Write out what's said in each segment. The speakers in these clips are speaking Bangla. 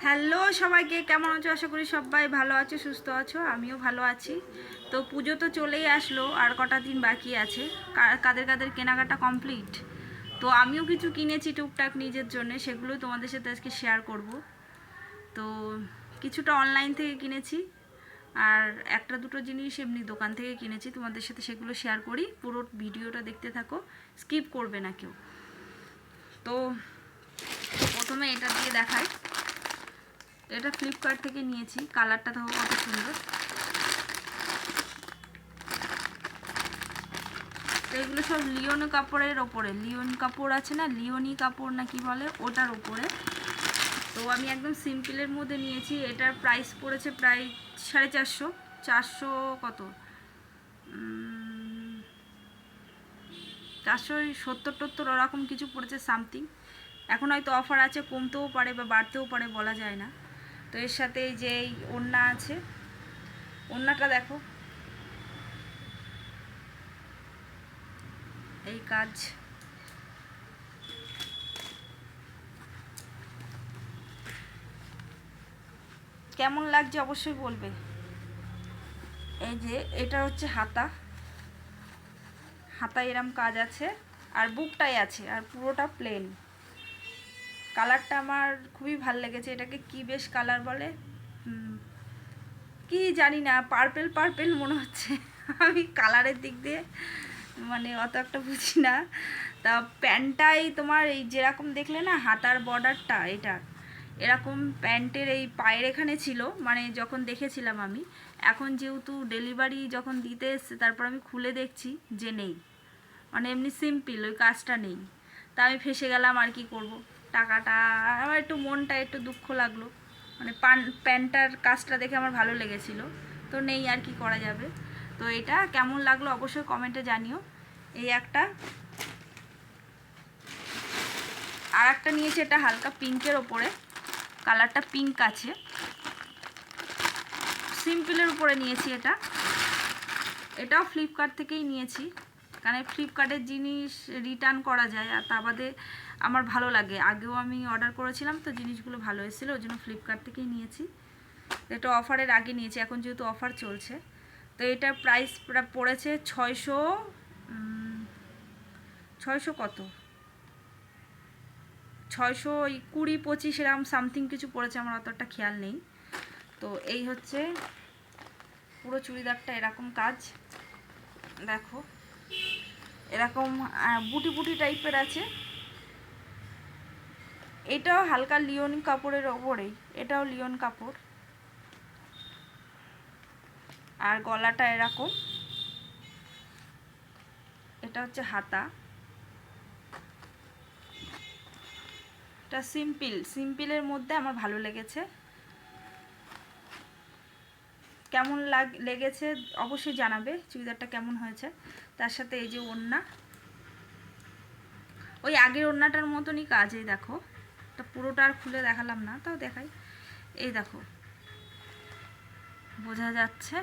হ্যালো সবাইকে, কেমন আছো? আশা করি সবাই ভালো আছো, সুস্থ আছো। আমিও ভালো আছি। তো পুজো তো চলেই আসলো, আর কটা দিন বাকি আছে। কাদের কাদের কেনাকাটা কমপ্লিট? তো আমিও কিছু কিনেছি টুকটাক নিজের জন্য, সেগুলো তোমাদের সাথে আজকে শেয়ার করব। তো কিছুটা অনলাইন থেকে কিনেছি, আর একটা দুটো জিনিস এমনি দোকান থেকে কিনেছি। তোমাদের সাথে সেগুলো শেয়ার করি, পুরো ভিডিওটা দেখতে থাকো, স্কিপ করবে না কেউ। তো প্রথমে এটা দিয়ে দেখাই। এটা ফ্লিপকার্ট থেকে নিয়েছি, কালারটা দেখো কত সুন্দর। তো এগুলো সব লিওন কাপড়ের ওপরে, লিওন কাপড় আছে না, লিওনি কাপড় না কি বলে, ওটার ওপরে। তো আমি একদম সিম্পলের মধ্যে নিয়েছি। এটার প্রাইস পড়েছে প্রায় 450, 400 কত, 470 ওরকম কিছু পড়েছে সামথিং। এখন হয়তো অফার আছে, কমতেও পারে বা বাড়তেও পারে, বলা যায় না। তো এর সাথে যে এই ওড়না আছে, ওড়নাটা দেখো, এই কাজ। কেমন লাগছে অবশ্যই বলবে। এই যে এটা হচ্ছে হাতা, হাতা এরম কাজ আছে, আর বুকটাই আছে, আর পুরোটা প্লেন। কালারটা আমার খুবই ভাল লেগেছে। এটাকে কি বেশ কালার বলে, কি জানি না, পার্পেল পার্পেল মনে হচ্ছে। আমি কালারের দিক দিয়ে মানে অত একটা বুঝি না। তা প্যান্টটাই তোমার এই যেরকম দেখলে না হাতার বর্ডারটা, এটা এরকম প্যান্টের এই পায়ের এখানে ছিল, মানে যখন দেখেছিলাম আমি। এখন যেহেতু ডেলিভারি যখন দিতে এসছে, তারপর আমি খুলে দেখছি যে নেই, মানে এমনি সিম্পল ওই কাজটা নেই। তা আমি ফেসে গেলাম, আর কি করব। টাকাটা আমার একটু, মনটা একটু দুঃখ লাগলো, মানে প্যান্টটার কাজটা দেখে আমার ভালো লেগেছিল। তো নেই, আর কি করা যাবে। তো এটা কেমন লাগলো অবশ্যই কমেন্টে জানিও। এই একটা, আর একটা নিয়েছি, এটা হালকা পিঙ্কের ওপরে, কালারটা পিঙ্ক আছে, সিম্পলের উপরে নিয়েছি এটা। এটাও ফ্লিপকার্ট থেকেই নিয়েছি, কারণ ফ্লিপকার্টের জিনিস রিটার্ন করা যায়, আর তা বাদে আমার ভালো লাগে। আগেও আমি অর্ডার করেছিলাম, তো জিনিসগুলো ভালো এসেছিলো, ওই জন্য ফ্লিপকার্ট থেকেই নিয়েছি। এটা অফারের আগে নিয়েছি, এখন যেহেতু অফার চলছে। তো এটার প্রাইস পড়েছে 600, 600 কত, 620-25 এরকম সামথিং কিছু পড়েছে, আমার অতটা খেয়াল নেই। তো এই হচ্ছে পুরো চুড়িদারটা, এরকম কাজ দেখো, এরকম বুটি বুটি টাইপের আছে। এটাও হালকা লিওন কাপড়ের ওপরেই, এটাও লিওন কাপড়, আর গলাটা এরকম। এটা হচ্ছে হাতা। এটা সিম্পলের মধ্যে আমার ভালো লেগেছে। কেমন লেগেছে অবশ্যই জানাবে, চুড়িদারটা কেমন হয়েছে। তার সাথে এই যে ওড়না, ওই আগের ওড়নাটার মতনই কাজ। এই দেখো, এটা পুরোটা আর খুলে দেখালাম না, তাও দেখাই। এই দেখো, বোঝা যাচ্ছে।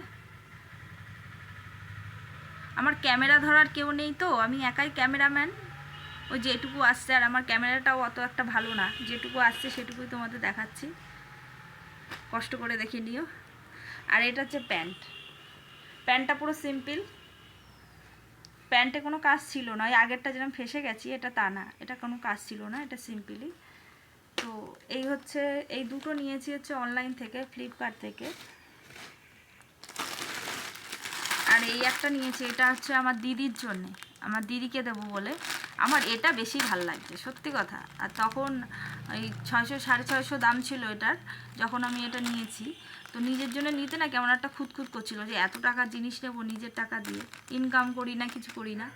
আমার ক্যামেরা ধরার কেউ নেই, তো আমি একাই ক্যামেরাম্যান। ওই যেটুকু আসছে, আর আমার ক্যামেরাটাও অত একটা ভালো না, যেটুকু আসছে সেটুকুই তোমাদের দেখাচ্ছি, কষ্ট করে দেখে নিও। আর এটা হচ্ছে প্যান্ট, প্যান্টটা পুরো সিম্পল, প্যান্টে কোনো কাজ ছিল না। ওই আগেরটা যেরকম ফেসে গেছি, এটা তা না, এটা কোনো কাজ ছিল না, এটা সিম্পলই। তো এই হচ্ছে, এই দুটো নিয়েছি হচ্ছে অনলাইন থেকে, ফ্লিপকার্ট থেকে। আর এই একটা নিয়েছি, এটা হচ্ছে আমার দিদির জন্যে, আমার দিদিকে দেবো বলে। আমার এটা বেশি ভাল লাগছে সত্যি কথা। আর তখন ওই 600 650 দাম ছিল এটার, যখন আমি এটা নিয়েছি। তো নিজের জন্য নিতে না কেমন একটা খুঁতখুত করছিল, যে এত টাকার জিনিস নেবো নিজের টাকা দিয়ে, ইনকাম করি না, কিছু করি না।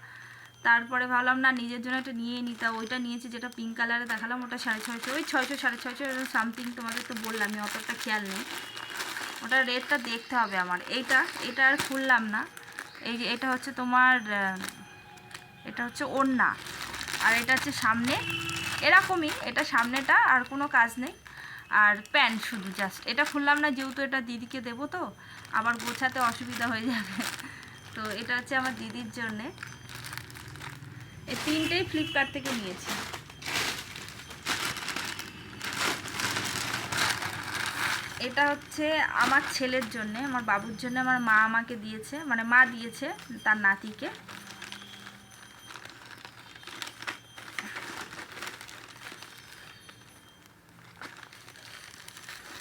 তারপরে ভাবলাম না, নিজের জন্য একটা নিয়ে নিতে। ওইটা নিয়েছি যেটা পিঙ্ক কালারে দেখালাম, ওটা 650, ওই 600 650 সামথিং, তোমাদের তো বললাম, আমি অতটা খেয়াল নেই। ওটা রেটটা দেখতে হবে আমার। এটা আর খুললাম না। এই যে এটা হচ্ছে তোমার, এটা হচ্ছে ওড়না, আর এটা হচ্ছে সামনে এরকমই, এটা সামনেটা আর কোনো কাজ নেই। আর প্যান্ট শুধু জাস্ট, এটা খুললাম না যেহেতু এটা দিদিকে দেবো, তো আবার গোছাতে অসুবিধা হয়ে যাবে। তো এটা হচ্ছে আমার দিদির জন্যে। এই তিনটেই ফ্লিপকার্ট থেকে নিয়েছি। এটা হচ্ছে আমার ছেলের জন্য, আমার বাবুর জন্য আমার মা আমাকে দিয়েছে, মানে মা দিয়েছে তার নাতিকে।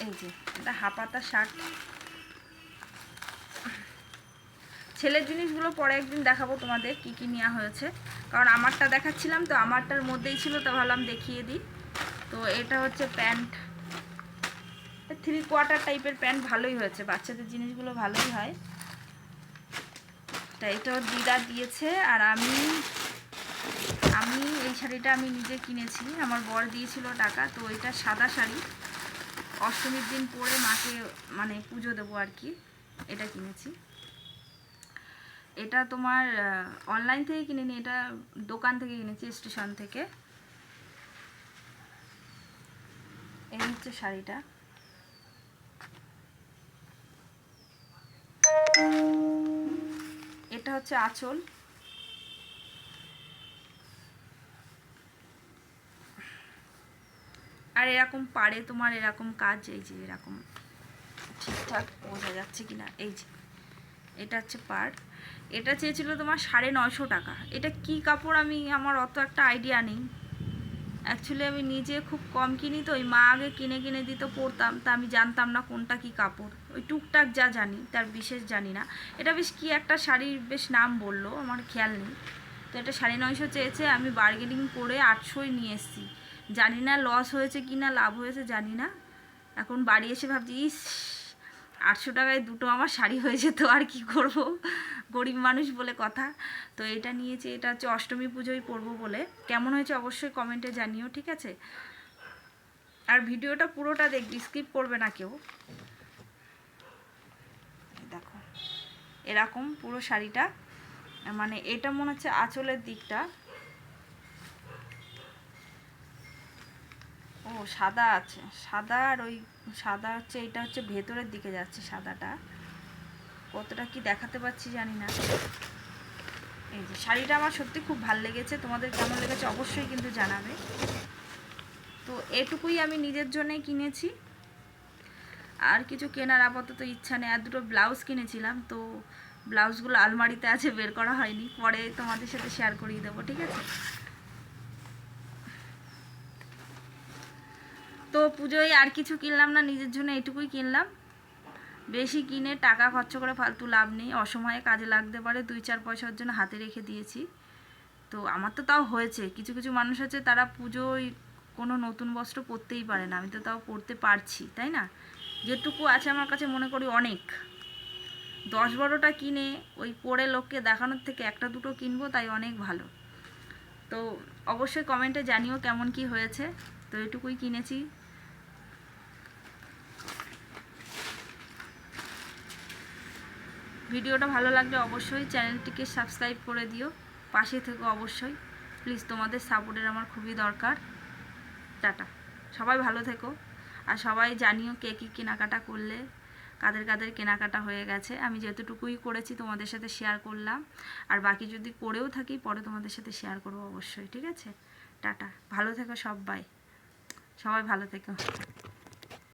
এই যে এটা হাফাতা শার্ট। ছেলের জিনিসগুলো পরে একদিন দেখাবো তোমাদের কি কি নেওয়া হয়েছে, কারণ আমারটা দেখাচ্ছিলাম তো আমারটার মধ্যেই ছিল, তো ভাবলাম দেখিয়ে দিই। তো এটা হচ্ছে প্যান্ট, 3/4 টাইপের প্যান্ট, ভালোই হয়েছে, বাচ্চাদের জিনিসগুলো ভালোই হয়। তা এটা দিদা দিয়েছে। আর আমি এই শাড়িটা আমি নিজে কিনেছি, আমার বর দিয়েছিল টাকা। তো এটা সাদা শাড়ি, অষ্টমীর দিন পরে মাকে মানে পুজো দেবো আর কি, এটা কিনেছি। এটা তোমার অনলাইন থেকে কিনিনি, এটা দোকান থেকে কিনেছি, স্টেশন থেকে। এই হচ্ছে শাড়িটা। এটা হচ্ছে আঁচল। আর এরকম পাড়ে তোমার এরকম কাজ, এই যে এরকম, ঠিকঠাক বোঝা যাচ্ছে কিনা, এই যে এটা হচ্ছে পাড়। এটা চেয়েছিল তোমার 950 টাকা। এটা কি কাপড় আমার অত একটা আইডিয়া নেই। অ্যাকচুয়ালি আমি নিজে খুব কম কিনি, তো ওই মা আগে কিনে কিনে দিত, পরতাম, তা আমি জানতাম না কোনটা কি কাপড়, ওই টুকটাক যা জানি তার বিশেষ জানি না। এটা বেশ কি একটা শাড়ির বেশ নাম বললো, আমার খেয়াল নেই। তো এটা 950 চেয়েছে, আমি বার্গেনিং করে 800 নিয়ে এসেছি। জানি না লস হয়েছে কি না লাভ হয়েছে জানি না। এখন বাড়ি এসে ভাবছি, ইস 800 টাকায় দুটো আমার শাড়ি হয়ে যেত, আর কি করব, গরিব মানুষ বলে কথা। তো এটা নিয়েছি, এটা হচ্ছে অষ্টমী পুজোয় পরবো বলে। কেমন হয়েছে অবশ্যই কমেন্টে জানিও, ঠিক আছে? আর ভিডিওটা পুরোটা দেখবি, স্কিপ করবে না কেউ। দেখো এরকম পুরো শাড়িটা, মানে এটা মনে হচ্ছে আঁচলের দিকটা, ও সাদা আছে, সাদা। আর ওই সাদা হচ্ছে, এটা হচ্ছে ভেতরের দিকে যাচ্ছে সাদাটা, কতটা কি দেখাতে পাচ্ছি জানি না। এই যে শাড়িটা আমার সত্যি খুব ভালো লেগেছে, তোমাদের কেমন লেগেছে অবশ্যই কিন্তু জানাবে। তো এটুকুই আমি নিজের জন্যই কিনেছি, আর কিছু কেনার আপাতত ইচ্ছা নেই। আর দুটো ব্লাউজ কিনেছিলাম, তো ব্লাউজগুলো আলমারিতে আছে, বের করা হয়নি, পরে তোমাদের সাথে শেয়ার করিয়ে দেবো, ঠিক আছে? তো পুজোয় আর কিছু কিনলাম না, নিজের জন্য এটুকুই কিনলাম। বেশি কিনে টাকা খরচ করে ফালতু লাভ নেই, অসময়ে কাজে লাগতে পারে, 2-4 পয়সার জন্য হাতে রেখে দিয়েছি। তো আমার তো তাও হয়েছে, কিছু কিছু মানুষ আছে তারা পুজোয় কোনো নতুন বস্ত্র পরতেই পারে না, আমি তো তাও পরতে পারছি, তাই না? যেটুকু আছে আমার কাছে মনে করি অনেক। 10-12টা কিনে ওই পরে লোককে দেখানোর থেকে একটা দুটো কিনবো, তাই অনেক ভালো। তো অবশ্যই কমেন্টে জানিও কেমন কি হয়েছে। তো এটুকুই কিনেছি। ভিডিওটা ভালো লাগলে অবশ্যই চ্যানেলটিকে সাবস্ক্রাইব করে দিও, পাশে থেকো অবশ্যই প্লিজ, তোমাদের সাপোর্টের আমার খুবই দরকার। টাটা, সবাই ভালো থেকো। আর সবাই জানিও কে কী কেনাকাটা করলে, কাদের কাদের কেনাকাটা হয়ে গেছে। আমি যেতটুকুই করেছি তোমাদের সাথে শেয়ার করলাম, আর বাকি যদি করেও থাকি পরে তোমাদের সাথে শেয়ার করবো অবশ্যই, ঠিক আছে? টাটা, ভালো থেকো সবাই, সবাই ভালো থেকো।